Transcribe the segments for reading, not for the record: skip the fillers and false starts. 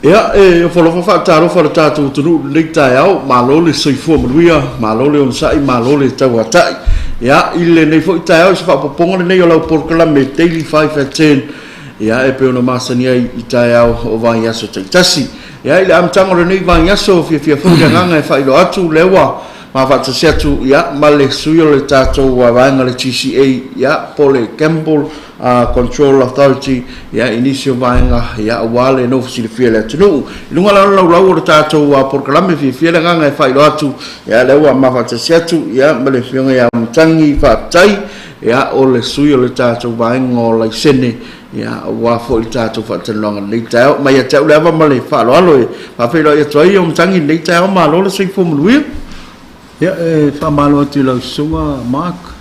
Ya follow fa taro fa tatu tunu nik tai au malo le soifua maluia malo le on sai malo le tau atai ya ile nei fo tai au fa poponga nei o porkala me daily 5 at 10 ya e pe ona masania i tai au o vai aso tasi ya ile am tango nei vai aso fia fo nganga e fa ilo atu lewa ma fa tsia tu ya male suyo le tato wa vanga le TCA ya pole Campbell Control Authority ya inicio vanga ya wale no fisi fia le tunu lunga la le tato wa porkalame fia le nganga e fa ilo atu ya lewa ma fa tsia tu ya male fionga ya mtangi fa tai ya o le suyo le tato vanga o le sene ya wa fo le tato fa tsalonga le tao ma ya tau leva male fa lo alo fa fe lo ya toi o mtangi le tao ma lo le sifo mluia. Ya fa malo tu la sunga mark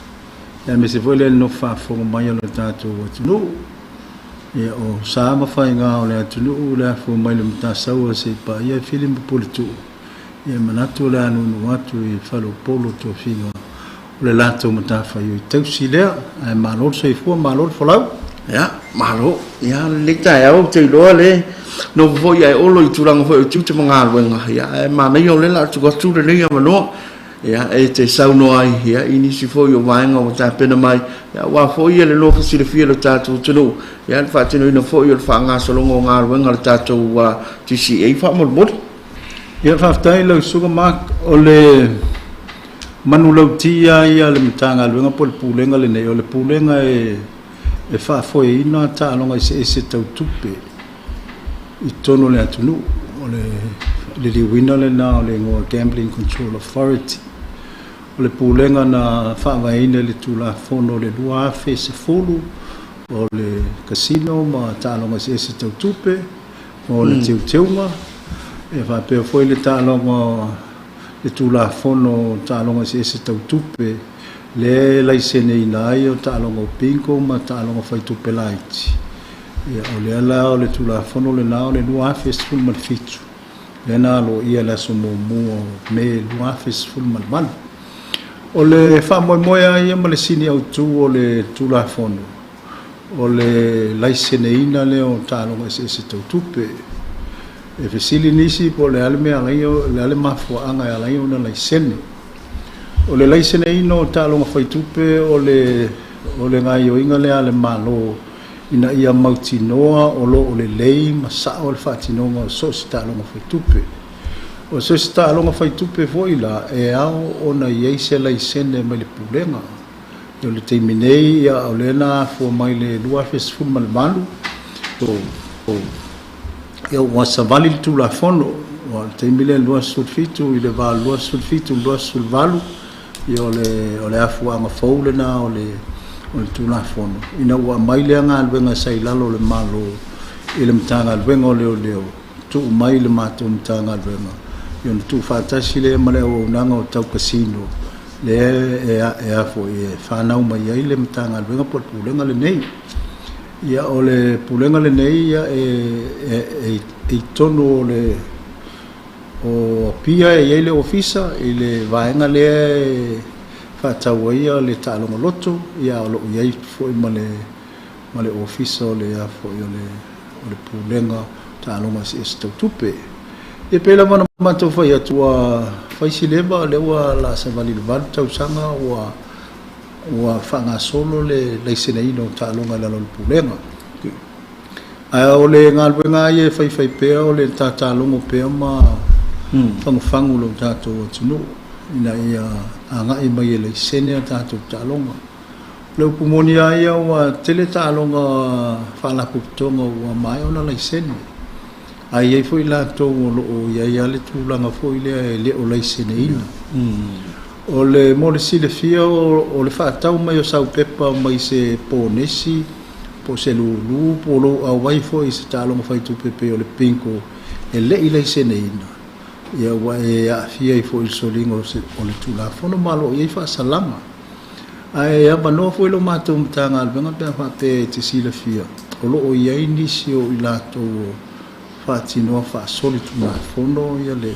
ya me se vole no fa fo mai lo tato no ya o sa ma fa nga o le tu la fo mai le mta sa o se pa ya film politu ya manato la no watu e fa lo polo to finga le lato mta fa yo tau sile ai malo se fo malo fo la ya malo ya le ta ya o te lo le no vo ya o lo tu lang fo tu te manga wenga ya ma nei o le la tu go tu le ya no ya e te sauno ai ya inisi fo yo vanga o ta pena mai ya wa fo ye le lo fisi le fia le tatu tunu ya fa tinu no fo yo fa nga so longo nga wenga le tatu wa TCA fa mo mo ya fa tai lo suga mak o le manulo tia ya le mtanga wenga pol pulenga le ne o le pulenga e fa fo e ina ta longa se tau tupe I tono le atunu o le wina le na o le ngo Gambling Control Authority o le pulenga na whaavaina le tula fono le luafe se fulu o le casino ma tālonga se tau tupe o le teunga e whapea foi le tālonga le tula fono tālonga se tau tupe le laisene ina ai o tālonga o pinko ma tālonga whai tupe laiti o le ala o le tula fono le nao le luafe se fulu malfitu le na lo ia la so mo me luafe se fulu malmanu o le fa moia ia ma le sini au tu o le tula fono o le laisene ina le o tālonga se tau tupe e fesili nisi po le alme alaio le ale mafuanga alaio na laisene o le laisene ina o tālonga fai tupe o le ngai o inga le ale malo ina ia mautinoa o lo o le lei masa o le fatinoga o so se tālonga fai tupe o so se tālonga fai tupe foi la e ao ona iai se laisene mai le pulenga o le teiminei ia o lena fo mai le lua fesfulu ma le malu ia ua savali le tulafono o le teimile lua sulfitu i le valua sulfitu lua sulvalu ia o le afuaga fou lena o le tulafono ina ua mai le agaluega sailalo le malo i le matagaluega o leoleo tuu mai le matou matagaluega ia na tuu faatasi lea ma le auaunaga o tau kasino lea e afo e whanau mai ai le matagaluega po le pulega lenei ia o le pulega lenei ia e tonu o pia e iai le ofisa i le vaega lea whaatau ia le tālonga loto ia o lo iai foi ma le ofisa o le afo i o le pulega tālonga se tau tupe e pela mana matou fai atua faisileva le ua la savali le valu tausaga ua whangasolo le laiseneina o tālonga le lo le pulega a o le galuega ia faifai pea o le tatalongo pea ma fagufagu lo tatou atunuu ina ia agaʻi mai e laisene a tatou tālonga le upumoni ia ua tele tālonga faalapuputoga ua mae ona laisene aiai foi latou o loo iai a le tulaga foi lea e leo laiseneina o le mo le silefia o le faatau mai o saupepa mai se ponesi po se lulu po lo auai foi se tālonga faitupe pe o le pinko e leʻi laiseneina ia ua e aafia i foi le soliga o le tulafono malo iai faasalama ae avanoa foi lo matou matagaluega pea faapea te silafia o loo iai nisi o i latou faatinoa faasoli tulafono ia le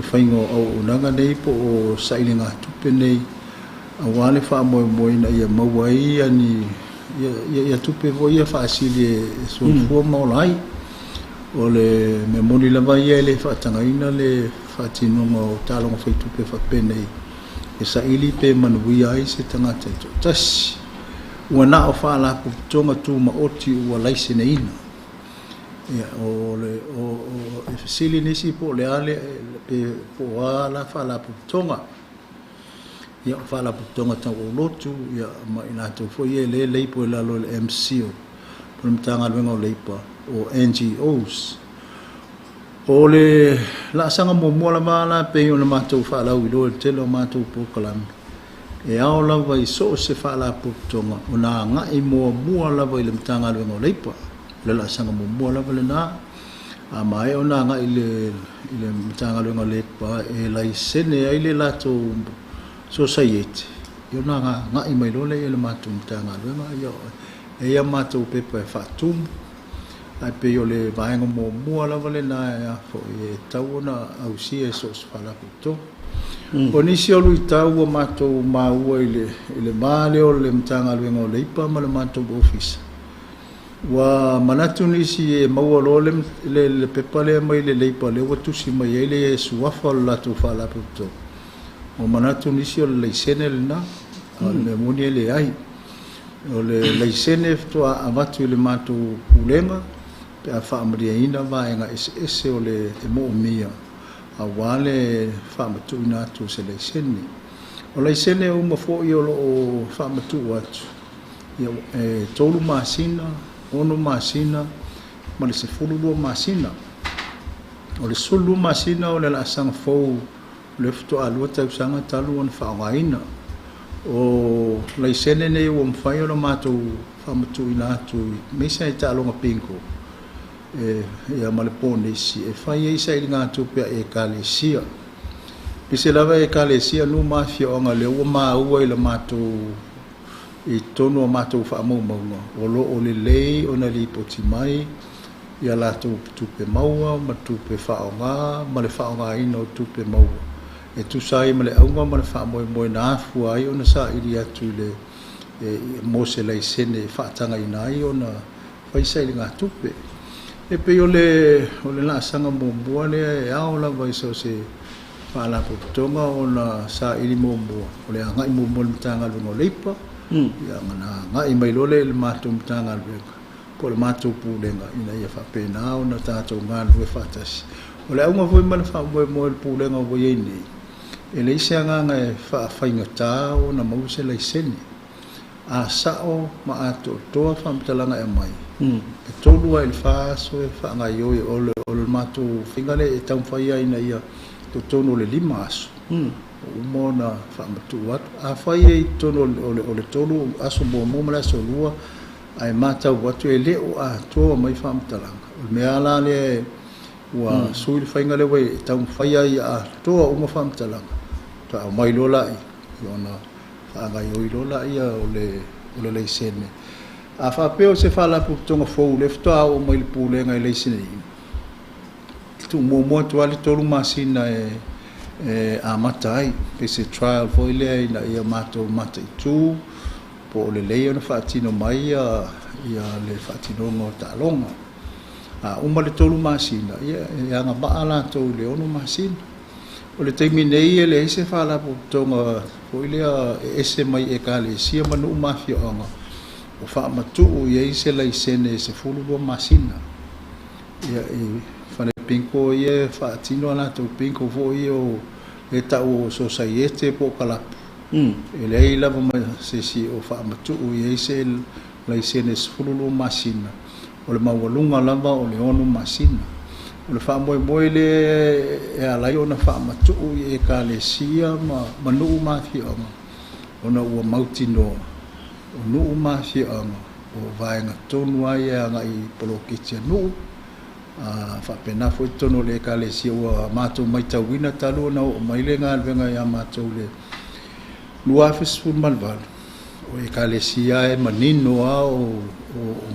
faiga o auaunaga nei po o saʻilega tupe nei auā le faamoemoeina ia maua ai ani ia tupe foi ia faasili e solifua maola ai o le me moni lava ia le whaatangaina le whaatinonga o tālonga whaitupe whapene e sa ili pe manuia ai se tangata i tasi ua na o whaalapu tonga tū ma oti ua laisene ina ia o le e fasili nisi po le ale pe po ala whaalapu tonga ia o whaalapu tonga tau o lotu ia ma ina tau fo ia le leipo e lalo le MCO Pulumtanga luenga o leipa o NGOs o le la sanga mo mola mala pe o le matou whaalau i loe tele o matou pokalami e ao lava i so se whaalapu tonga o nā ngai mua lava i le mtanga luenga o leipa le la sanga mo mua lava le nā a mai o nā ngai i le mtanga luenga o leipa e lai sene ai le lato society i o nā ngai mai lole i le matou mtanga luenga e ia matou pepa e whaatumu ai pe o le vaenga mo mua lava le nā e afo e tau ona au si e so se whaalapu tonga o nisi olu i tau o matou maua i le male o le mtanga luenga o leipa ma le matou office wa manatu nisi e maua lo le pepa le mai le leipa le watusi mai ai le suafa o latu whaalapu tonga o manatu nisi o le leisene le nā le muni e le ai o le leisene ftoa amatu i le matou pulenga pe a whaamariaina vaenga ese o le mo mia a wale whaamatu ina atu se leisene o leisene o mafo i o whaamatu atu ia tolu masina ono masina ma le sefululu masina o le sulu masina o le laasanga fou le ftoa alua tausanga talu on whaongaina o leisene nei o mwhai o matou whaamatu ina atu meisa e tālonga pinko ia ma le ponesi e whai e isa i ngā tupea e kalesia pise lava e kalesia nu mafia o ngā leo o maua i la matou i tono o matou whaamau maunga o lo o le lei o na li poti mai ia latou tupe maua ma tupe whaonga ma le whaonga ina o tupe maua e tu sai ma le aunga ma le whaamoe na afu ai o na sa iri atu le mo se lei sene whaatanga ina ai o na whaisa i ngā tupe e pe o le la sanga mo bua le e ao la vai so se whaalapu tonga o na sa iri mo bua o le ngai mo mo mtanga lungo leipa ia ngana ngai mai lole le matou mtanga luenga po le matou pulenga ina ia whapena o na tātou ngā lue whatasi o le aunga voi mana whamoe mo le pulenga voi ei nei e le ise anga e whainga tā o na mause le sene a sao ma ato toa whamtalanga e mai e tolu ai le whaaso e whaanga ioi o le matou whingale e taumwhaia ina ia to tono le lima aso o umona whaamatu atu a whai e tono o le tolu aso mo mumala so lua ai matau watu e leo a toa mai whamtalanga o le mea la le ua sui le whaingale wai e taumwhaia i a toa uma whamtalanga ta o mai lola i ona whaanga ioi lola ia o le leisene a whapeo se whaalapu tonga fou le ftoa o mai le pulenga i leisene i tu mua tuali tolu masina a mata ai pe se trial foi lea ina ia matou mata i tū po o le leia na whaatino mai ia le whaatinonga o tālonga a uma le tolu masina ia anga baa lātou le ono masina o le taimi nei e le ese whaalapu tonga foi lea ese mai e ka le sia manu mafia anga o whaamatu ia ise leisene se fululua masina ia whane pinko ia whaatino ana tau pinko fo ia o e tau o societe po kalapu e le ei lava ma se si o whaamatu ia ise leisene se fululua masina o le mawalunga lava o le onu masina o le whaamoe le e alai o na whaamatu ia e ka le sia ma manu mafia anga o na ua mautinoa o nuu masianga o vaenga tonu ai anga i polokitia nuu whapena foi tono le kalesia ua mātou mai tauina talu na o maile ngā alwenga ia mātou le luafis fun malvalu o e kalesia e manino a o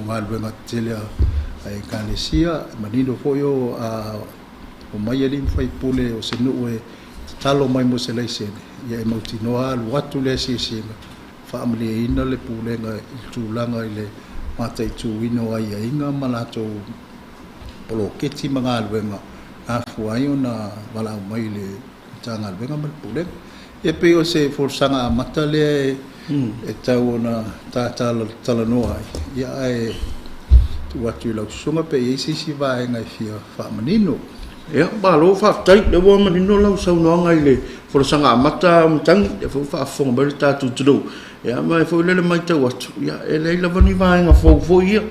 ngā alwenga tele a e kalesia manino foi o mai elim fai pule o se nuu e talo mai mo se leisene ia e mautinoa luatu le sisinga whaamale ina le pulenga i tūlanga i le mata i tūwino ai a inga malato o lo keti manga luenga a fuai ona wala mai le tanga luenga mal pule e pe o se forsanga mata le e tau ona tala noa ia e tu atu lau sunga pe isi si vai ngai fia fa manino ya ba lo fa tai le wo manino lau sau no ngai le forsanga mata tang e fa fong ber ta tu tu ya mai fo le mai tau atu ya e le la vani vai nga fo ia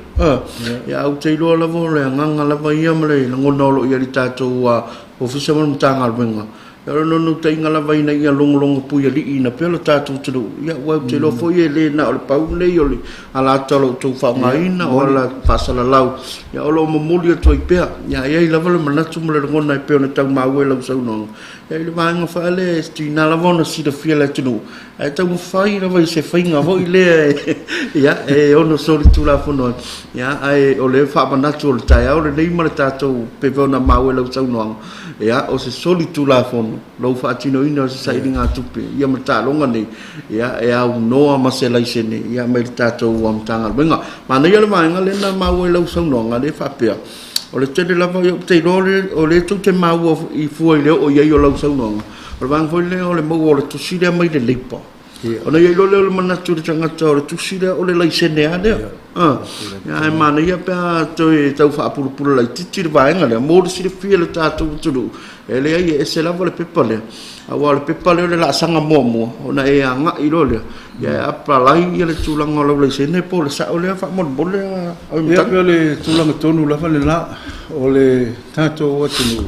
ya au te lo la vo le nganga la vai ia male ngono lo ia ta tu o fisa mo tanga venga ya no te ngala vai na ia long pu ia li na pelo ta tu tu ya wa te lo fo ia le na o pau le yo ala tolo tu fa ngai na o la fasala lau ya o lo mo muli to ipe ya ia la vo mana tu mo le ngona pe na tau ma we la so no ya le vai nga fa le sti na la vo na si de fiela tu ai tau fai na vai se fai nga vo ile ya e ono so tu la fo no ya ai o le fa mana tu le ta ya o le nei ma ta tu pe vo na ma we la so no ya o se soli tu la fo lo fa tino ina se sai dinga tupe ia mata longa ni ya e au noa masela isene ia me tato wa mtanga benga mana ia le manga le na mau lo so no nga le fa pe o le tele la va te o le tu te mau I fu le o ia yo lo so no o van foi le o le mo o le tu si le mai le lipa o na ia lo le mana tu te tanga o tu si le o le isene ade ya mana ia pe to e tau fa pulu la titi va nga le mo si le fi le tato tu ele ai e se lava le pepale a wa le pepale le la sanga momo ona e anga I lo le ya apa lai ia le tulanga lo le sene po le sa o le fa mo bole a ia pe le tulanga tonu la fa le la o le tato o tunu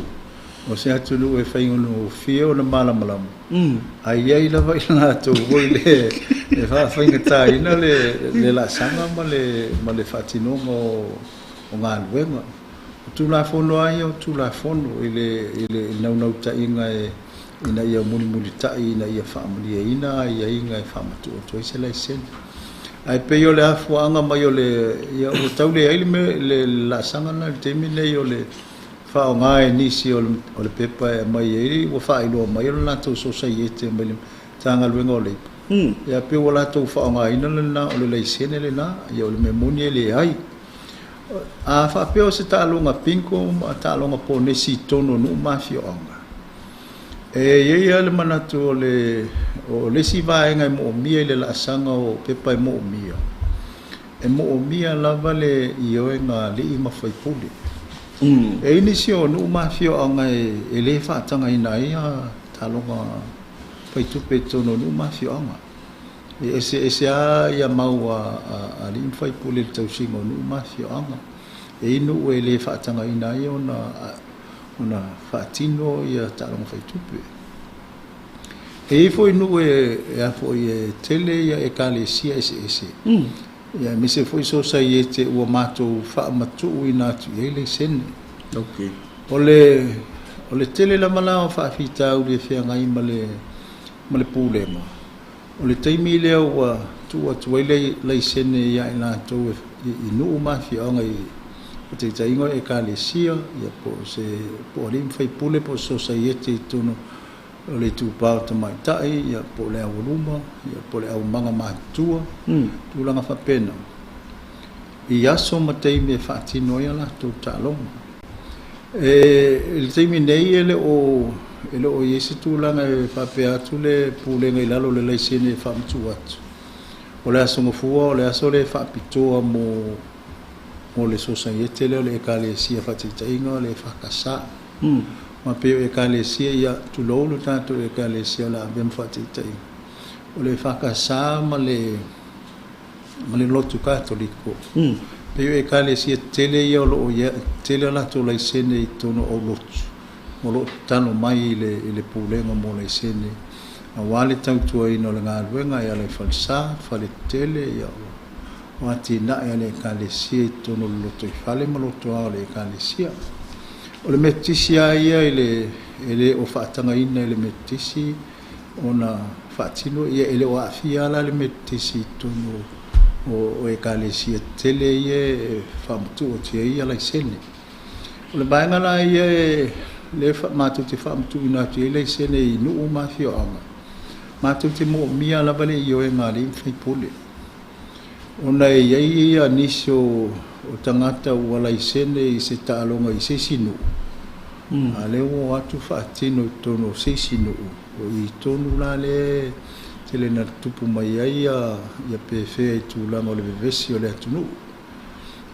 o se atunu e fai ono fio na mala ai ai la vai na to o le e fa fai na tai na le la sanga ma le fatino mo o ngal wenga tu la fono ai o tu la fono ile nau ta inga ina ia muli ta ina ia family ina ia inga famatu to se la sen ai pe yo le afu anga ma yo le ia o tau le ai le la sanga na te mi le yo le fa o ngai ni si o le pepa mai ai o fa ilo mai o na to so sai ete mai tanga luenga le ia pe o la to fa ngai na o le sen le na ia o le memoni le ai a fa peo se talonga pinko a talonga po nesi tono no mafio anga e ye le manatu o le si vai ngai mo mia le la sanga o pepa mo mia e mo mia la vale io nga li ma fai puli e inisio no mafio anga e le fa tanga ina ia talonga pai tu pe tono no mafio anga e se a ia mau a li fai puli tau singo no mafio anga e inu e le fa tanga ina ia ona fatino ia talonga fai tupe e foi inu e foi tele ia e kale sia ese ia me se foi so sai ete o mato fa matu ina tu ele sen okay ole tele la mala fa fita u le fia ngai male pulema ole taimi le o tu ele le sen ia ina to inu ma fi ngai te taingo e kale sia ia po lim fai pule po society tuno o le tu pau te mai tai ia po le auruma ia po le au manga matua tu langa fa pena ia so matei me fatino ia la tu talong il temi nei ele o yesi tu langa fa pe atu le pule ngai lalo le sene fa mtu atu o le aso ngofua o le aso le fa pitoa mo le society le kale sia fatitainga le fakasa ma pe e kale sia ia tu lo tanto e kale sia la ben fatitainga o le fakasa ma le lotu cattolico pe e kale sia tele ia lo ia tele la to le sene tono o lotu mo lo tano mai le pulenga mo le sene a wale tau tua ino le ngā ruenga ia le falsa fale tele ia wati na ia le kalesia tono loto I fale ma loto ao le kalesia o le metisia ia ele o whaatanga ina ele metisi ona whaatino ia ele o awhia ala le metisi tono o e kalesia tele ia e whamutu o tia ia lai sene o le baenga la ia le mātou te whamutu ina tia lai sene I nuu mawhio anga mātou te mo mia la vale I o e ngā le mwhai pole ona e iai ia niso o tangata ua laisene I se ta'alonga I se sinu. A le o atu whaatino tono se sinu. O I tonu la le te le na tupu mai ai ia pewhea I tūlanga o le vevesi o le atunu.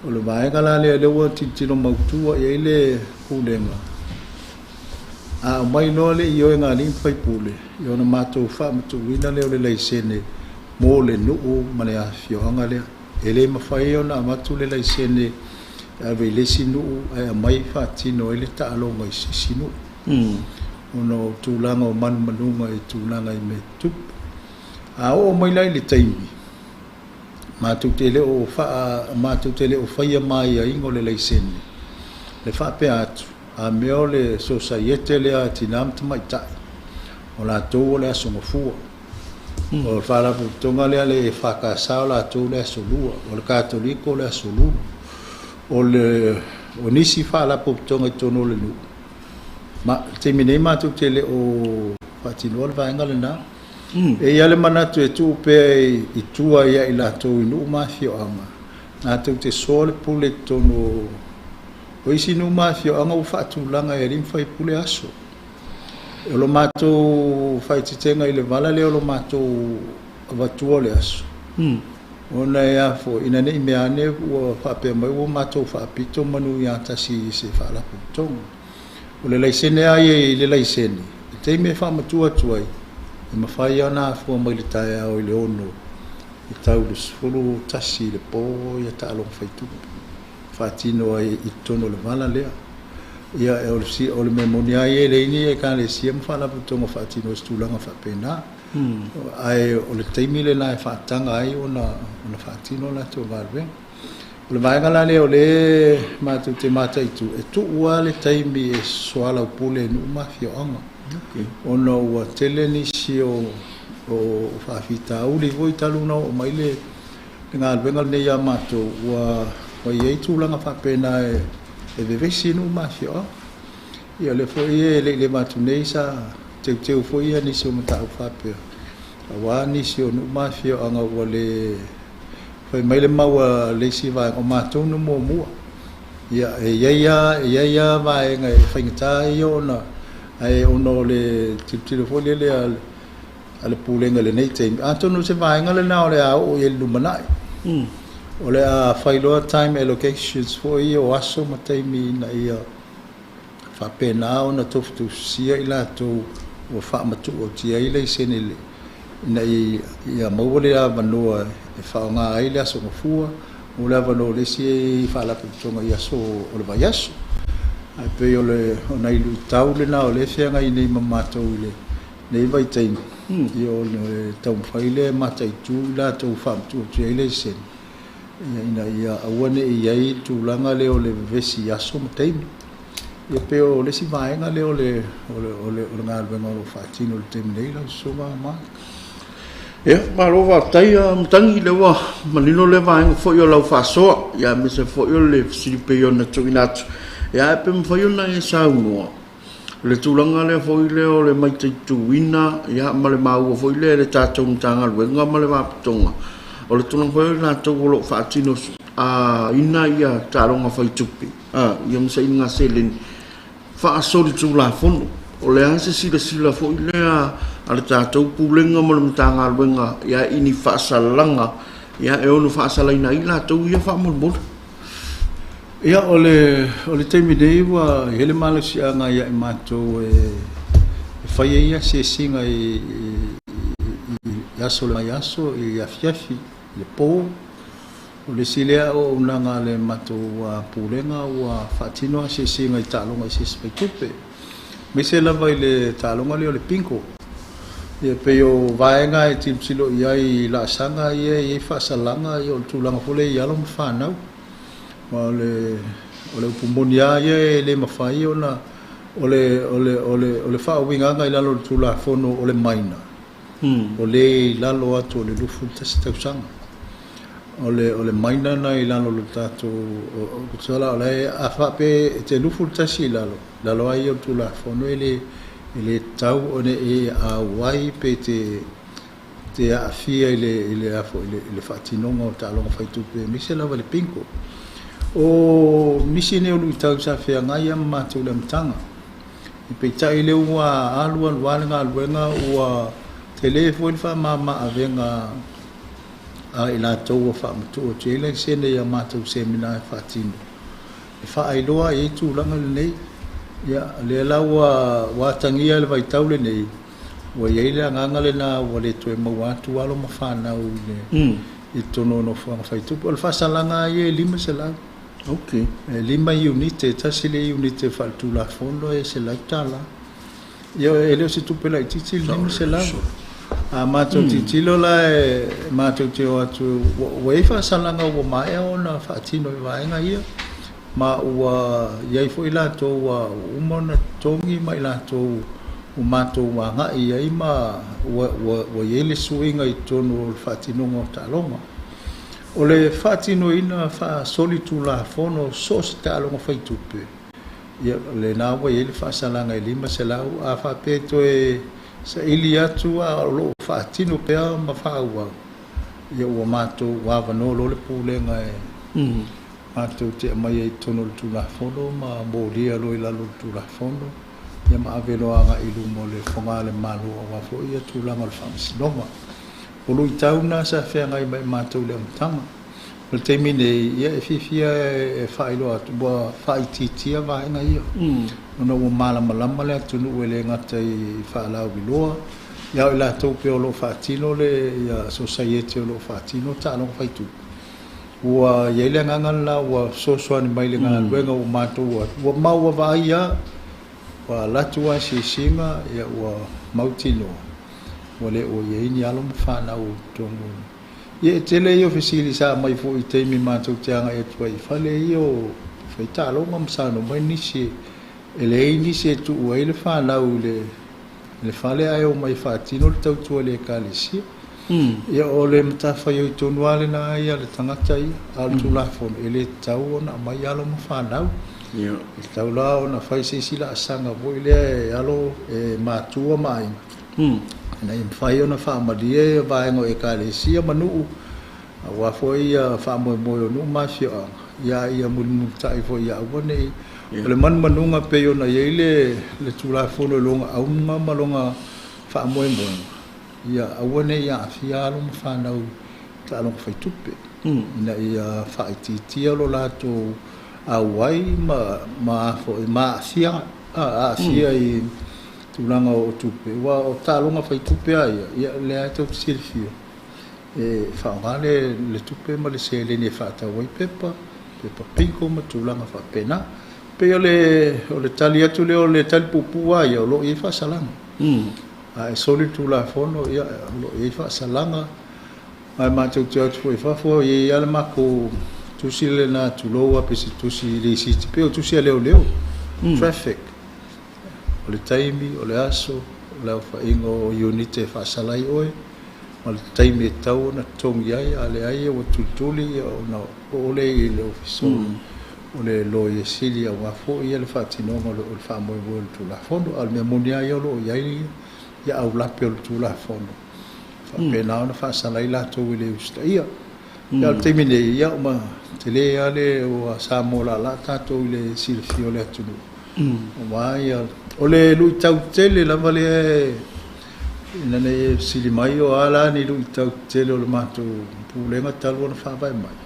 O le vaenga la le ua titino mautua I le pulenga. A mai loa le I o ngā limpai pule. I ona mātou wha matuina le o le laisene mō le nuu ma le awhioanga lea. E le mawhai o na matu le laisene a vei lesi nuu ai a mai whaatino e le ta'alonga I se sinu. Ono tūlanga o manu manunga I tūlanga I me tupu. A o mai lai le taimi. Mātou te le o whaia mai a ingo le laisene. Le whape atu. A meo le societe le a tinam tamai tai. O la tō le asonga fua. O le whalapu tonga le le whakasao la tō le asolua. O le katoliko le asolua. O nisi whalapu tonga I tono le nu. Ma te minei mātou te le o whatinoa le vaenga le nā. E ia le manatu e tū pe I tua ia I la tō I nu mawhio anga. Nā tau te sole pule tono o isi nu mafio anga u whaatulanga e rimwhai pule aso. E lo mātou whaititenga I le vala le o lo mātou avatua le aso. Ona e afo, ina ne I mea ne ua whapea mai ua mātou whaapito manu I atasi se whaalapu tonga. O le laisene ai le laisene. E te me whaamatua tuai. E mawhai ana afo mai le tae au I le ono. I tau le sfuru tasi le po ia ta'along whaitupu. Fatino ai I tono le vala lea. Ia e o le memonia ai e leini e ka le sia mwhala putonga fatino stulanga whapena. Ai o le teimi le nai whaatanga ai o na fatino la tō valve. O le vaenga la le o le mātou te mata I tu. E tu ua le teimi e soala upule nu mafio anga. O na ua tele nisi o whaafita uli voi taluna o mai le ngā alwenga le ia mātou ua o iei tūlanga whapena e vevesi nu mafio. Ia le fo ie le matu nei sa teu fo ia nisi o matau whapea. A wā nisi o nu mafio anga ua le fai mai le maua le si vai o mātou no mua. Ia e iaia vai ngai whaingata I ona ai ono le tiro fo le ale pulenga le nei teimi. Antono se vai ngale na o le au o ie lumanai. O le a whailoa time allocations fo I o aso mataimi na ia whapena o na toftu sia I la tō o whaamatu o tia I le senele na ia maua a wanoa e whaonga ai le aso ngafua o le wanoa le si e whaalapu tonga I aso o le vai aso ai pe o le o na ilu tau le na o le whianga I nei mamatou I le nei vai taimi I o le tau mwhaile matai tū la tō whaamatu o tia I le senele ia awane I ai tūlanga le o le vesi aso mataimi. Ia pe o le si vaenga le o le ngā alwenga o whaatino le teimi nei lau songa maa. Ia, maro whaatai mtangi le wa manino le vaenga fo I o lau whaasoa. Ia me se fo I o le siripe o na tuinatu. Ia e pe mwhai o na e saunua. Le tūlanga le fo I le o le maitai tuina. Ia ma le maua fo I le tātou mtanga alwenga ma le waputonga. O le tunang whai na tau o lo whaatino ina ia tāronga whaitupi. Ia msa inga selen whaasori tū la whono. O le ase sila fo I lea a le tātou pūlenga mo le mtanga alwenga ia ini whaasalanga. Ia e ono whaasalaina I la tau ia whaamolmol. Ia o le teimi nei wa hele malasi anga ia I mātou e whaia ia se singa I aso le mai aso I afiafi le pō o le silea o unanga le mātou pūlenga ua whaatinoa se singa I tālonga I se spaitupe. Me se lava I le tālonga leo le pinko. Ia pe o vaenga e timsilo ia I la sanga ia I whaasalanga I o tūlanga fole I alo mwhanau. O le upumonia ia le mawhai o na o le whaawinganga I lalo tūla whono o le maina. O le lalo atu o le lufu tasi tausanga. O le maina na I lalo lo tato o kutala o le a whape te lufu tasi I lalo ai o tūla whono le tau o ne e a wai pe te a fia I le afo I le whaatinonga o ta alonga whaitupe mise lava le pinko. o nisi ne ulu tau sa fea ngai am mātou le mtanga. I pei tai le ua alua lualenga luenga ua te le fwoi wha mama avenga a ila tau a wha mtu o te ele sene ia mātou semina e whatino. E wha ailoa e tu langa le nei. Ia le laua watangia le vai tau le nei. Ua iei anganga le na ua le toe mau atu alo ma whanau le I tono no whanga whaitupu. O le whasalanga e 5 se lau. Okay. 5 unite, tasi le unite whaltula fondo e se lau tala. Ia e leo se tupe lai titi 5 se lau. A mātou titilo la e mātou te o atu. Wei whasalanga ua mai o na whaatino I vaenga ia. Ma ua iei fo I lato ua umona tongi ma I lato o mātou wanga I ai ma wa iele suinga I tono o whaatinonga o tālonga. O le whaatino ina wha solitu la fono so se tālonga whaitupe. Ia le nāwa iele whaasalanga I 5 se lau a whapeto e sa ili atu a lo whaatino pea ma whaua. Ia ua mātou wawano lo le pūlenga e mātou te amai I tono le tūla fono ma mōria lo I lalo le tūla fono. Ia maaveloaga I lumo le foga le malo aua foʻi ia tulaga o le faamasinoga o lui tauna sa feagai mai matou le amataga o le taimi nei ia e fifia e faailoa atu ua faaitiitia vaega ia ona ua malamalama le atunuu e le gata I faalauiloa ia o I latou pe o loo faatino le ia society o loo faatino taaloga faitupu ua iai le agaga la ua soasoani mai le galuega ua matou ua maua vaia wa latu a sisinga ia ua mautino ua le ua iai ni alo ma whanau tongu ia e tele I ofisili sa mai fo I teimi mātou teanga e tua I whale I o whaitaloga masano mai nisi e le ei nisi e tu ua I le whanau le whale ai o mai whaatino le tautua le kālesia ia o le matawhai o I tonu ale na ia le tangata ia al tu lafon e le tau ona mai alo ma whanau Ia. I tau la o na whai se sila asanga voi lea e alo e mātua mai. Na I mwhai o na whaamalia e vaengo e kālesia manuu. A wafoi a whaamoe moe o nuu mafio a. Ia ia munu tai fo ia awane. O le manunga pe o na iei le tula fono longa aunga malonga whaamoe moe. Ia awane ia awhia alo ma whanau ta alonga whaitupe. Ina ia whaititia lo lato awai ma afia I tulaga o tupe ua o tāloga faitupe ai ia le ai tau silifia e whaonga le tupe ma le seleni e whaatau ai pepa pinko ma tulaga whaapena pe o le tali atu le o le tali pupu ai o lo I whaasalaga a e soli tula fono ia lo I whaasalaga ai mātou te atu fo I whafo I ale mako tusi le na tuloa pe se tusi le siti pe o tusi a leo traffic o le taimi o le aso o le whaingo o unite whaasalai oe o le taimi e tau na tongi ai a le ai o tutuli o na ole I le ofiso o le loia sili a wafo I le whaatinonga o le whaamoe o le tula fondo al mea moni ai o lo iai ia au lape o le tula fondo whapena o na whaasalai la tau I le usta ia ia le taimi nei ia o ma te le ale o sa mo la tātou I le silfi o le atunu o mai o le lui tau tele lava le ina nei sili mai o ala ni lui tau tele o le mātou pulenga talu ona whawai mai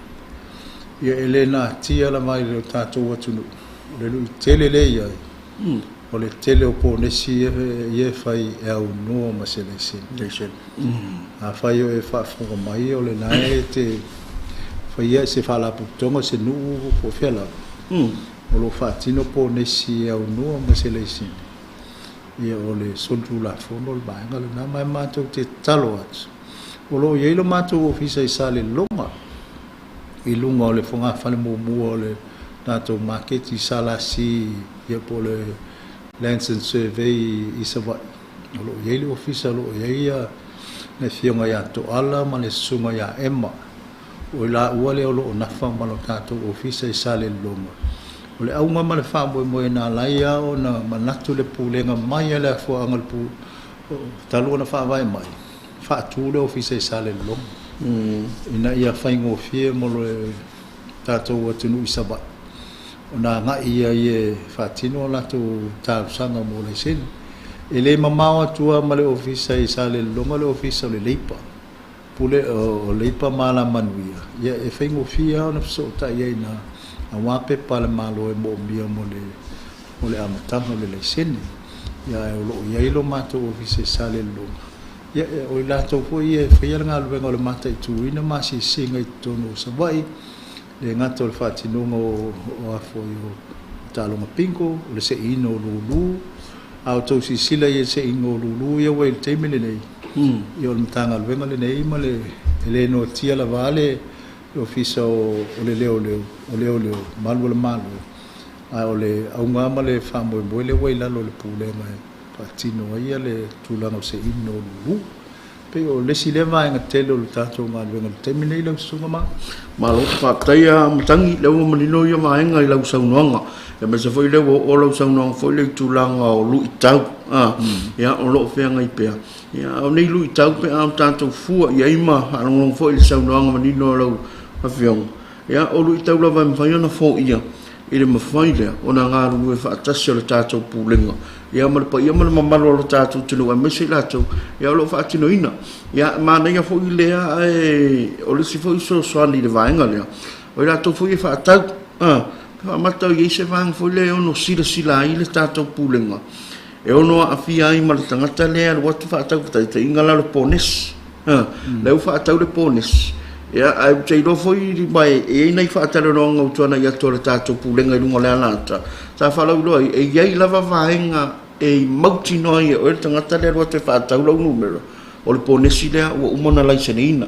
ia ele na tia la mai le tātou atunu o le lui tele le ia o le tele o ponesi ia fai e au noa ma se le sin a fai o e whaafonga mai o le nae te fai se fala putonga se nuu po fela o lo fatino po nesi au noa ma se le sin ia o le sontu la fono le bainga le na mai mātou te talo atu o lo iei lo mātou ofisa I sa le longa I lunga o le fonga fale mua o le tātou market I sa la si ia po le Lands and Survey I Savai o lo iei le ofisa lo iei le fionga ia to ala ma le sunga ia ema o la ua le o lo nafa ma lo tātou ofisa I sa le longa o le aunga ma le whaamoe moe nā laia o na manatu le pūlenga mai le afua anga le pū talua na whaawai mai whaatu le ofisa I sa le longa ina ia whaingo fie mo le tātou atunu i sava. O nā ngai ia i whātino la tu tāusanga mō le sene. E le mamau atua ma le ofisa i sa le longa le ofisa o le leipa. Pule o leipa mala manuia. Ia e whaingo fia o na fsota ia i na a wape pala malo e mo mia mo le amatanga o le leisene. Ia e o loo iailo mātou ofisa i sa le longa. Ia e o i lātou po ia e whaia ngā luenga o le mata i tuina masi singa i tono o Savai. Le ngata o le whātinonga o afo i o tālonga pinko, o le se ino o lulu, a o tau si sila i se ino o lulu, ia wei le teimele nei. I o le matanga luenga le nei, ma le no tia la vale, le ofisa o le leo, malu le malu. A o le aunga ma le whamoe le wei lalo le pūlenga e whātino ia le tūlanga o se ino o lulu. Pe o lesi le vai nga tele o le tātou ngā luenga le teimele i lau sunga maa. Malo whaktai a matangi leo manino ia maenga i lau saunoanga. Ia me se foi leo o lau saunoanga foi leo tūlanga o lui tau. Ia o loo whenga i pēr. Ia o nei lui tau pe am tātou fua ia ima anongong foi le saunoanga manino lau hawhionga. Ia o lui tau lawa mwhaiana fo ia. I le mawhai lea o nā ngā rungu e whaatasi o le tātou pūlenga. Ia maripa ia mana mamalo o le tātou tino e mese tātou. Ia o lo whaatino ina. Ia mānei a fo i lea o le si fo i soani le vaenga lea. O i tātou fo i whaatau. Whaamatau i eise vāng fo i lea ono sila i le tātou pūlenga. E ono a whia i ma le tangata lea le watu whaatau kataita ingala le pōnes. Leu whaatau le pōnes. Ia, ai tei lo foi mai e nei whaatara no ngau tuana i atua le tātou pūlenga i lunga lea nāta. Tā whalau loa, e iei lava vaenga e mauti noi e oe tangata lea roa te whaatau lau numero. O le pōnesi lea ua umana laisene ina.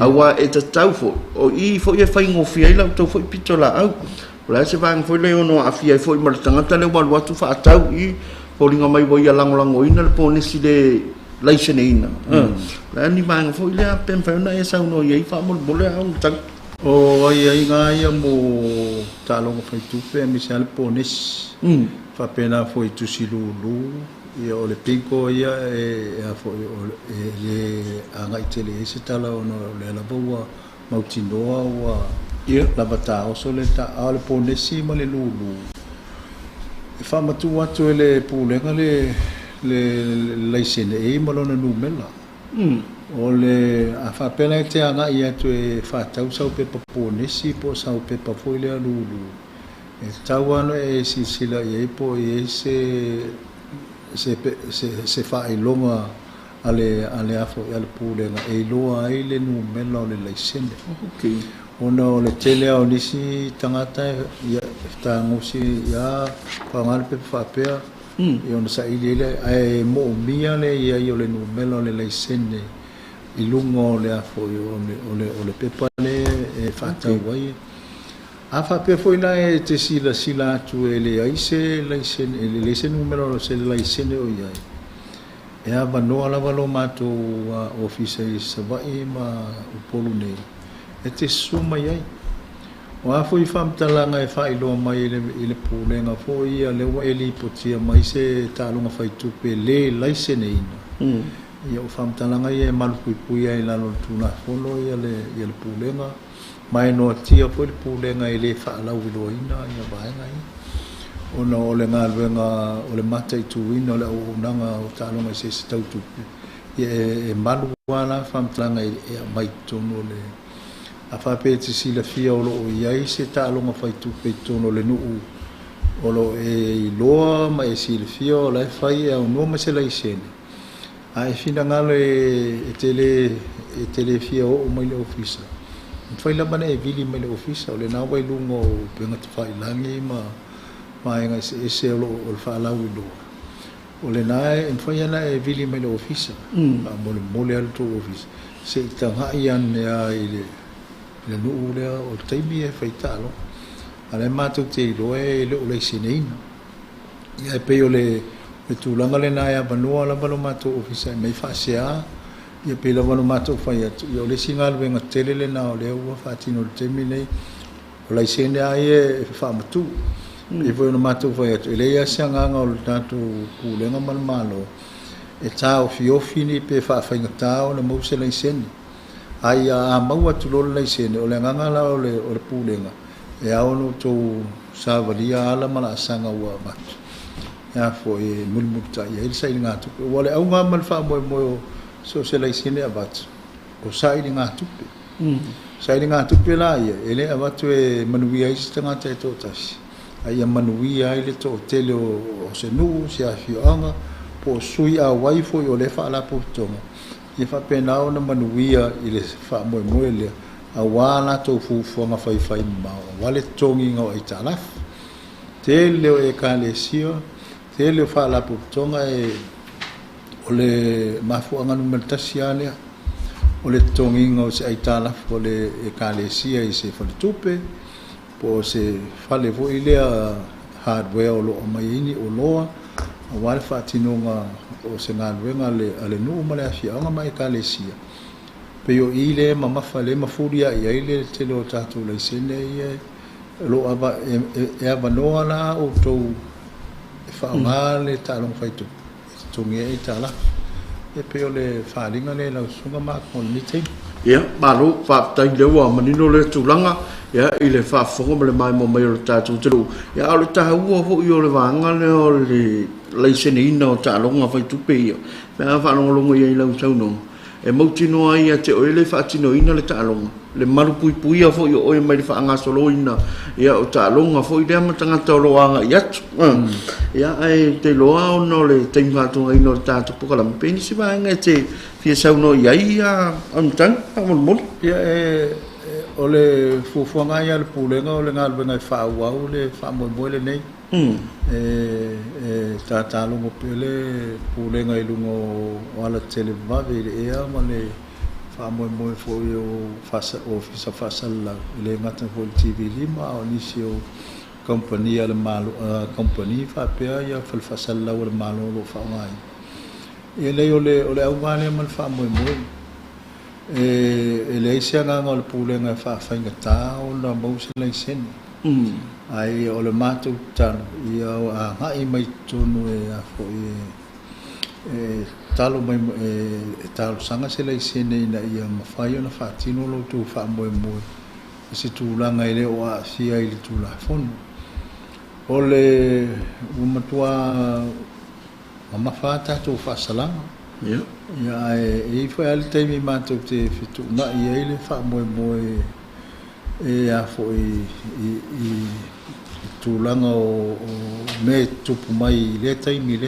Awa e ta tau fo, o i fo i e whaingo fia i lau tau fo i pito la au. O lea se vāng fo i leo no a fia i fo i mara tangata lea walu atu whaatau i fo ringa mai wai a langolango ina le pōnesi le laisene ina. La ni manga foi le pen fa na esa no ye fa mo bole a un tak o ai nga ia mo talonga fai tupe mi sal pones fa pena foi tu silulu ia o le pinko ia e a foi le anga itele ese tala ono le la boa mautinoa wa ia la bata o sole ta al ponesi mo le lulu fa matu atu le pulenga le laisene e malona numela o le a fa pena te anga ia tu e fa tau sau pe ponesi po sau pe pa foi le lulu e tauano e sila e po e se fa i longa ale afo ale pulenga e loa ai le numela o le laisene okay ona o le tele o nisi tangata ia tangusi ia pangal pe fa pe e ona sa ile ai mo mia le ia o le numelo le laisene i lungo le afo o le pepa le e fatau wai a fa pe foi na e te sila tu ele ai se laisene numero se laisene o ia e a vano ala valo mato ofisa i Savai ma upolu nei e te suma iai o a foi famtalanga e fai lo mai ile pulenga foi a le wa eli potia mai se talunga fai tupe le laisene ina ia o famtalanga e malupui ai lalo tuna folo ia le pulenga mai no tia foi le pulenga ile fa la ulo ina ia vaenga i ona o le ngaluenga o le mata i tuina o le unanga o talunga se tau tupe ia e malu wala famtalanga e mai tono le a fa pe te sila fia o lo iai se talonga fai tupe tono le nuu o lo e loa ma e sila fia o la fai au no ma se la isene a e fina ngalo e tele fia o mai le ofisa fai la mana e vili mai le ofisa o le na wai lungo penga te fai langi ma e ngai se o lo o fa la wido o le na e fai ana e vili mai le ofisa a mole alto ofisa se tanga ian ya ile le nuu lea o taimi e whaitalo. Ale mātou te iloe le o leisene ina. Ia e pei o le tūlanga le nā ea banua la wano mātou ofisa mei whaasea. Ia pei la wano mātou whai atu. Ia o le singa luenga tele le nā o lea ua whaatino le taimi nei. O leisene ai e whaamatu. E voi o mātou whai atu. E le ia sea nganga o le tātou pūlenga malmalo. E tā o fiofi ni pe whaafai ngatā o na mause leisene. ai a maua tu lo le sene o le nganga la o le pulenga e a ono to sa valia ala mala sanga wa mat ya fo e mulmuta ya il sai nga tu wale au nga mal fa mo so se le sene abat o sai nga tu sai nga tu la ya ele abat e manuia i stanga te to tas ai manuia ile to tele o se nu se a fianga po sui a waifo o le fa la po tonga ia fa pena ona manuia ile fa mo le a wala to fu nga fai ma wale tongi nga i tala te le e kalesia te le fa la po tonga e o le mafu anga no mentasiale o le tongi nga se i tala o le e kalesia i se fa tupe po se fa le vo ile hardware o lo mai ni o loa wale fa tinonga o se nga wenga le no male afia anga mai kalesia pe yo ile mama fale mafuria ia ile te lo tatu le sene ia lo ava e ava no ala o to fa ngale talong faitu to nge itala e pe le falinga le la sunga ma kon ni te ia malu fa tai le wa manino le tulanga ia ile fa fonga le mai mo mai o tatu tru ia o ta ua fo yo le vanga le o le sene ino talonga faitu pe ia pe fa no longo ia le sauno e mautino ai te o le fatino ina le talonga le malu pui fo yo o mai fa anga solo ina ia o talonga fo ile matanga tolo anga ia ia ai te loa no le tenga to ino tatu pokala peni si va nga te fia sauno ia antang mon ia o le fufuanga ia le pulenga o le ngal venga fa wa o le fa mo le nei ta lungo pele pulenga i lungo wala tele vave e a ma le fa mo fo yo fasa office fasa la le ngata fo TV lima o nisio company al malo company fa pe ya fal fasa la o malo lo fa mai e le ole au ngale mal fa mo e le sia nga ngol pulenga fa ngata o la mo se le sen ai o le matu tan ia a hai mai tonu e a fo e talo mai talo sanga se le sene na ia mafai ona fatino lo tu fa mo se tu langa ile o a sia ile tu la fon o le umatua mama fata tu fa salama ia e foi al temi matu te fitu na ia ile fa mo e a fo i tulanga o me tupu mai le taimi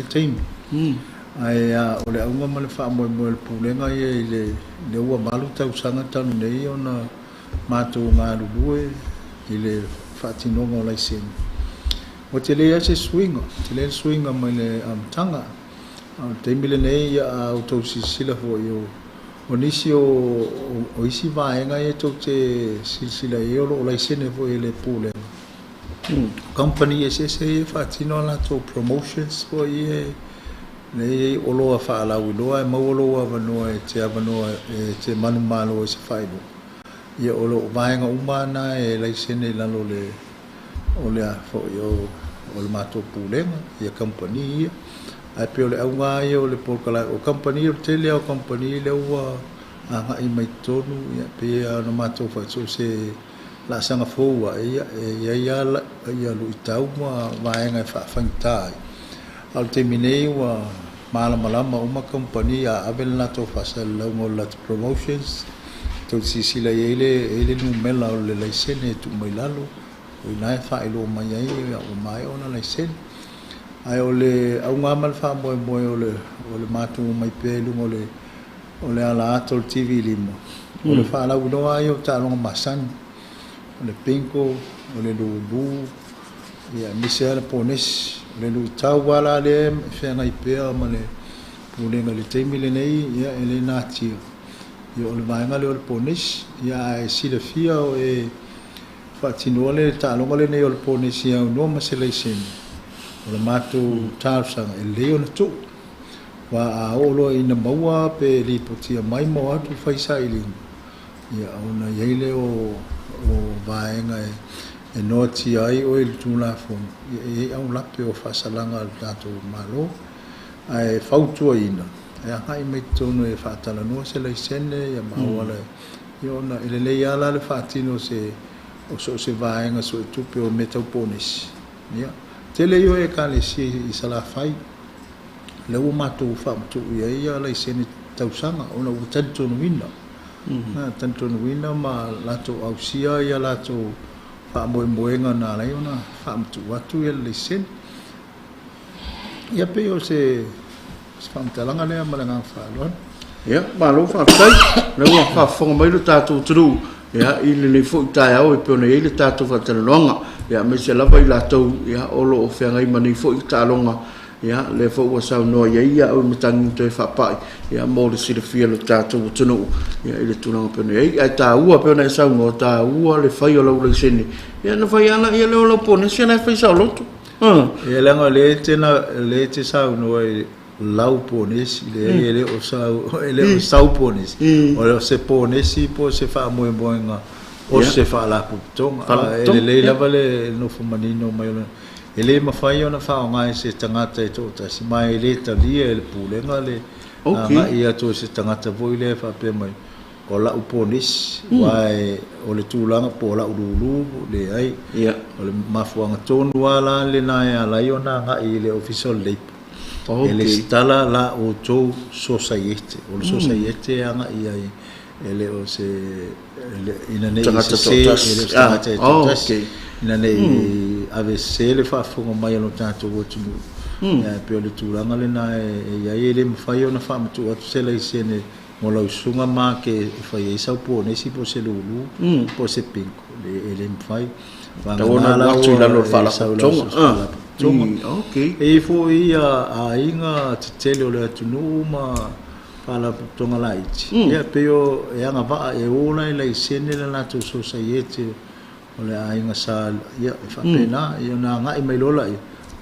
ai a o le aunga ma le fa mo le pulenga ia le ua malu tau sanga tanu nei ona matou ngā lulue i le whaatinonga o laisen o te lea se swinga mai le amtanga teimi le nei a o tau sisila fo i o nisi o isi vaenga e tau te silsila e o laisene fo i le pulenga company SSA e whaatino la tō promotions fo i nei o loa whaalau i loa e mauoloa wanoa e te avanoa e te manu malo e se whaino ia o lo vaenga umana e laisene lalo le o le a fo i o le mato pulenga ia company ia ai pe o le aunga ia o le polkala o company o te lea o company le ua a ngai mai tonu ia pe a no mato whaitso se la sanga foua ia lu itau ma vaenga e whaafangtai al te minei wa malama uma company a avel na to fasal longo lat promotions to sisila ele no mela o le laisene tu mai lalo o nai fa ilo mai ai o mai ona laisene ai o le au ngamal fa mo o le matu mai pe lungo o le ala atol TV limo o le fa la uno ai o ta longo masan o le pinko o le lulu ia Michel Pones le lu tau wala le fenga ipea ma le pulenga le teimi le nei ia ele natia ia o le vaenga le o le Pones ia e sila fia o e whaatinoa le tālonga le nei o le Pones ia unua ma se leiseni o le matu tārsanga e leo na tu wa a olo ina maua pe lipotia mai mo atu whaisa ilinga ia ona yeile o vaenga e noti ai o il tula fo e au lape o fasalanga al tato malo ai fautua ina e hai me tonu e fatala no se le sene ya mawala Yo na ele le ya la le fatino se vaenga so tupe o metaponis. Ya. Tele yo e ka le si isala fai. Le o matu fa tu ia le seni tausanga ona o tanto no wina. Na tanto no wina ma lato au sia ia lato fa moenga na la ona fa tu watu ia le seni. Ia pe o se talanga le malanga fa lo. Ya, malo fa tai. Le wa fa fonga mai le tatu tru. Ya, ile le fo tai au e pe ona ile tatu fa talonga. Ya, me se lava i lato ya olo o fe ngai mani fo talonga. Ya, le fo wa sa no ya o matang te fa pai. Ya, mo le sile fia le tatu tunu. Ya, ile tunanga pe ona ai ta ua pe ona sa no ta ua le fai o le sene. Ya, na fai ana ia le o pone se na fai sa lotu. E langa le te sa no lau pones ele o sau pones o se pones po se fa moenga o se fa la putonga ele lava le no fumanino mai ele mafai ona fa nga se tangata to ta si mai le talia ele pulenga le nga ia to se tangata voi le fa pe mai o la uponis wai o le tulanga po la ululu le ai o le mafuanga tonu wala le na ya la iona nga ile official le ele stala la o to society o le society anga ia ele o se ele ina nei se ele tangata to ina nei ave se le fa fonga mai no tanto o tunu pe o le tulanga le na ia ele mfai ona fa mtu atu se le sene mo lau sunga ma ke fai sa po ne si po se lulu po se pinko le mfai va na la tu la lo fa la tonga okay e fo ia a inga tele o le tunu ma pala tonga light ia pe o e anga va e ola le sene la to society o le a inga sa ia fa pena ia na nga i mai lola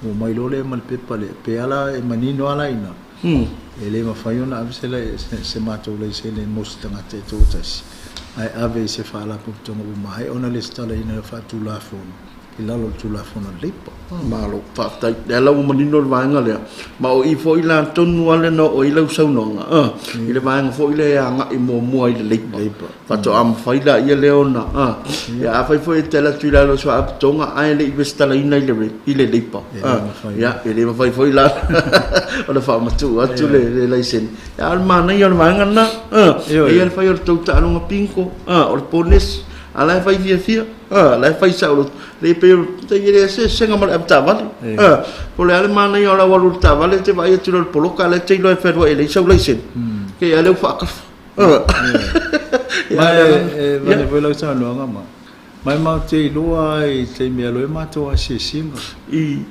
mo mai lole mal pe pale pe ala e manino ala ina ele mafai ona avise se matou le se le mostanga te totas ai ave se fala putonga mai ona le stala ina fa tu la fon ilalo tu la fon lepo malo fa tai dela o manino vanga le ma o I fo ila tonu ale no o ila saunonga ile vanga fo ile anga I mo ile lepo fa to am fa ila ia leona ya fa fo tela tu la lo so aptonga ai le bestala ina ile lepo ya ile fa fo ila o le fa matu atu le laisen ya mana ia vanga na ia fa ia to ta no pinko o pones ala fa fia la fa sa le pe te ile se senga mal apta vale po le mana ia la walu ta vale te vai tu le poloka le te lo fe ele sa laisen ke ale fa mai vai lo sa no ngama mai mau te loa I te mea loe mato a se singa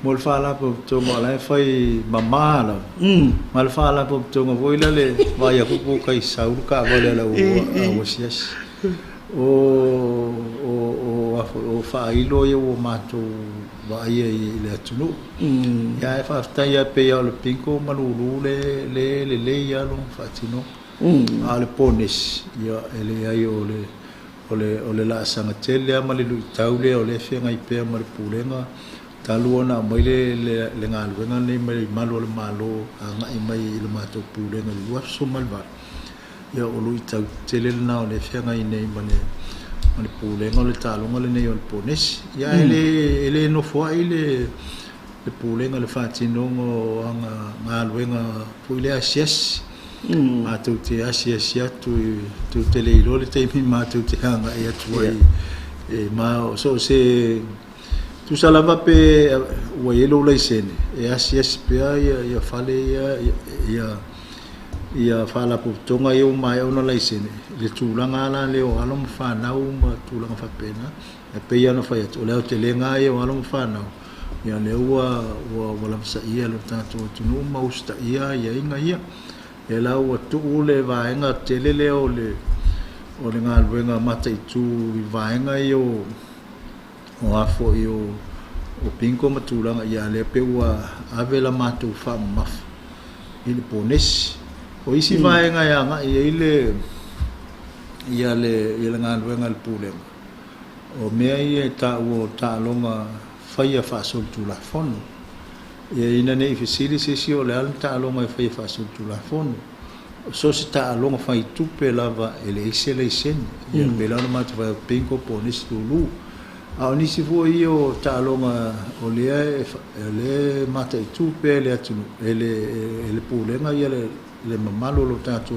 mo le whala po tonga lai fai mamala ma le whala po tonga voila le vai a kupu kai sauru ka vole la o wasias o whailo ia o mato vai I le atunu ia e whaftai a pe au le pinko malulu le ia lo whatino a le pones ia ele ai o le la sanga tele ama le taule o le fenga I pe ama le pulenga taluona mai le ngaluenga nei mai malo le malo anga I mai le mato pulenga le waso malva ia o lui tau tele na o le fenga I nei mane pulenga le talonga le nei o le pones ia ele no foi le pulenga le fatino o anga ngaluenga puile asias ma tu te asia tu te le lo te mi ma tu te hanga ia tu e ma so se tu salava pe o yelo le sene e asia pe ia fale ia fala pu tonga eu mai ona le sene le tulanga la le o alo fa na uma tulanga fa pena e pe ia no fa ia o le te lenga ia o alo fa na ia le ua wala sa ia lo tanto tu no ma usta ia inga ia e la o tu le vaenga telele o le ngaluenga mata I tu vaenga o afo o pinko matulanga ia le pe ua avela matu fa maf ile pones o isi vaenga ia nga ia le ngaluenga le pule o mea ia ta longa faia fa sol tu la fono ia ina nei fisili se si o le alta longa fai fa su tu la fono so se ta longa fai tupe lava ele isele isen ia bela no mata vai pinko po nisi tulu a nisi fu io ta longa o le mata tupe le atunu ele pulenga ia le mamalo lo ta tu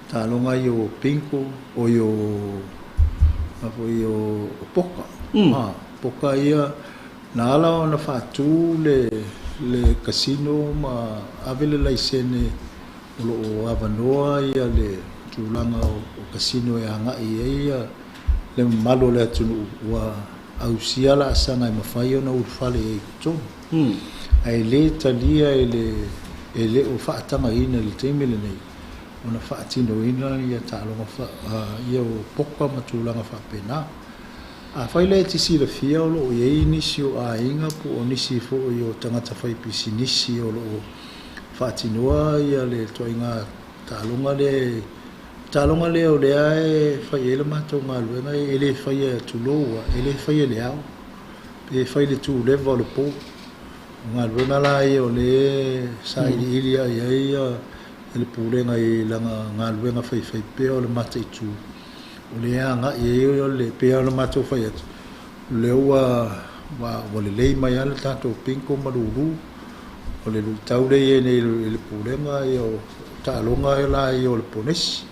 ta longa io pinko o io poka poka ia na ala na fatu le casino ma avele la isene o avanoa ia le tulanga o casino e anga ia le malo le tunu wa ausia la sanga e mafai ona urfale e to ai le talia ele o fatanga ina le temele nei ona fatino ina ia talo fa ia o poka matulanga fa pena a fai le tisi le fia o ye inisio a inga po onisi fo yo tangata fai pisinisi o lo fatinoa ia le toinga talonga le o le ai fai ele mato maluenga ele fai tuloa ele fai le au pe fai le tu le vole po maluenga la o le sai ilia ia ele pulenga i langa maluenga fai pe o le mate tu o le anga o le pe o le mato fai le wa le lei mai ala tato pinko malulu o le taule e le pulenga o talonga la o le pones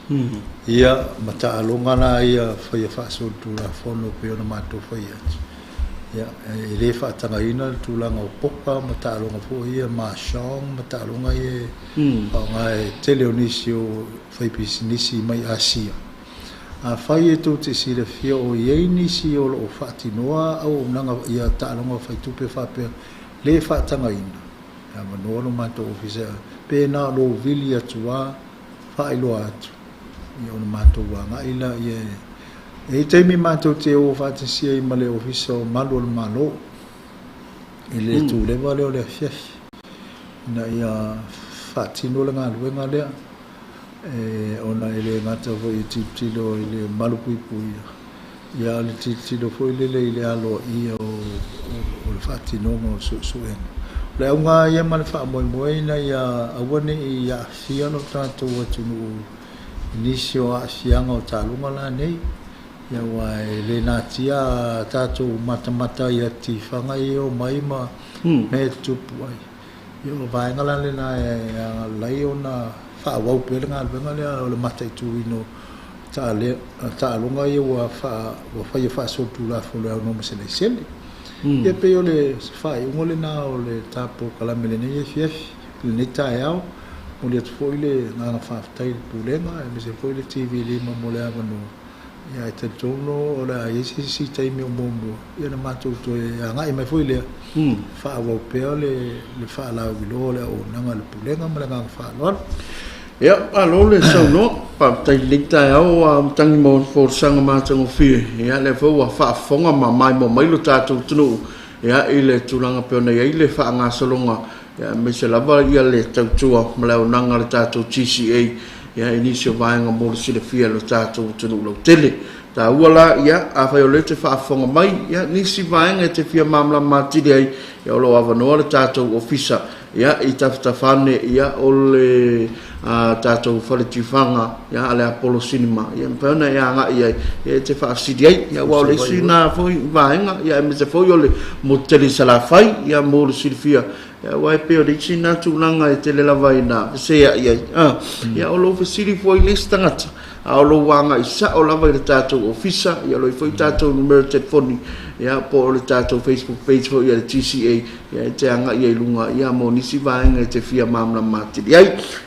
ia mata alonga la ia fai fa so tu la fono pe o mato fai ia le fa tanga ina tu la ngo poka mata alonga fo ia ma shong mata alonga e ngai teleonisio fai pisinisi mai asia a fai e tu te sire fia o yeini si o lo fatinoa au nanga ia talonga fai tu pe fa pe le fa tanga ina ya manono mato ofisa pe na lo vilia tua fa ilo atu ia o mato wanga ila ye e te mi mato te o fa te sia i male ofisa o malo ele tu le vale o le fia na ia fatino la ngaluenga lea ona ele mata vo i titilo ile malupui ia le titilo fo ile alo ia o le fatino mo suen le unga ia mal fa mo ina ia awane ia fia no tanto watu inisio a fianga o talunga la nei ia wa le natia tato mata ia tifanga io mai ma me tupu ai io vai ngala le na lai ona fa wa pe nga le o le mata tu ino ta longa ia wa fa so tu la fo le no me se le sele e pe o le fa o le na o le tapo kala mele ne fief le neta ia o le fo ile na fa tai pulenga e me se fo le tv le mo le avano ia te tono o la isi tai me mombo ia na mato to ia nga mai fo ile fa wa pe o le fa la lo le o na le pulenga ma nga fa lo ya alo le so no pa tai lita au tangi mo for sanga ma tango fi ya le fo wa fa fonga ma mai mo mai lo tatu tunu ya ile tulanga pe na ile fa nga solonga ya me se lava ia le tautua ma le nanga le tatu TCA ya inisio vai nga mo le fi lo tatu tunu lo tele ta wala ya a fa yo le te fa fonga mai ya nisi vai nga te fi mamla matili ai ya lo avano le tatu ofisa ya itafane ya ole tato faletifanga ya ale Apollo Cinema ya pena ya nga ya te fa sidiai ya wa le sina foi vaenga ya me se foi ole moteli sala fai ya mo silfia ya wa pe o de sina tulanga e tele lavaina se ya ya olo fasili foi listangata a lo wanga isa o lava le tato ofisa ya lo foi tato numero telefoni ya po le tato Facebook page for ya TCA ya te anga ya lunga ya mo nisi vaenga te fia mamla mati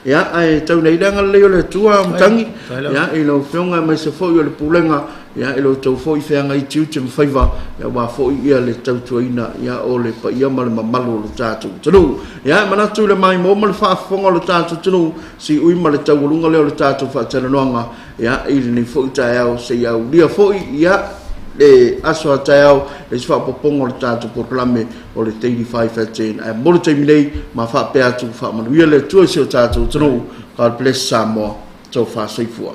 ya ai tau nei danga le le tua mtangi ya ilo fionga mai se foi le pulenga ya ilo tau foi feanga i tiu te mfaiva ya wa foi ia le tau tuina ya ole pa ia mal mamalu le tato tunu ya manatu le mai mo mal fa fonga le tato tunu si ui mal tau lunga le tato fa tana noanga ya ile ni foi ta ya se ya dia foi ya le aso atao le fa popongo le tato proclame o le 3513 ai mo te minei ma fa pe atu fa manuia le tu se tato tunu God bless Samoa so fa saifua